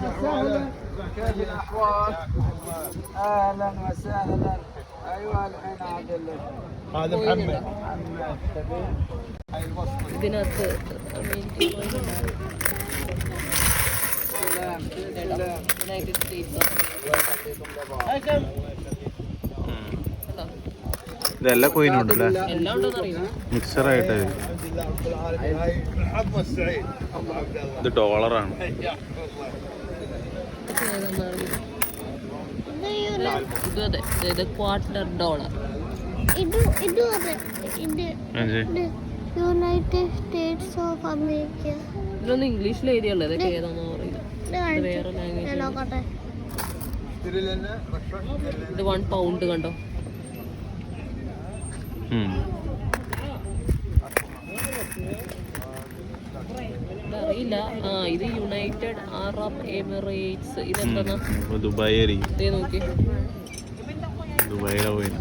وسهلا. كيف الاحوال؟ اهلا وسهلا. ايوه الحين عادل. هذا محمد. محمد تبين؟ ഇതിനകത്ത് سلام سلام. United States ഇതെല്ലാം കോയിനും ഉണ്ടല്ലേ എല്ലാം ഉണ്ടോന്ന് അറിയില്ല. മിക്സറായിട്ട് ഇത് ഡോളറാണ് ഇത് അതെ ഇത് $25. United States of America. ഇതിലൊന്നും ഇംഗ്ലീഷിൽ എഴുതിയുള്ളൂ. ഇതൊക്കെ ഏതാണെന്ന് അറിയില്ല. ഇത് വേറെ ലാംഗ്വേജ്. നോക്കട്ടെ. ഇത് £1 കണ്ടോ. അറിയില്ല. ഇത് യുണൈറ്റഡ് അറബ് എമിറേറ്റ്സ്. ഇതെന്താ ദുബായ് ഇതേ നോക്കി. ദുബായിലെ കോയിൻ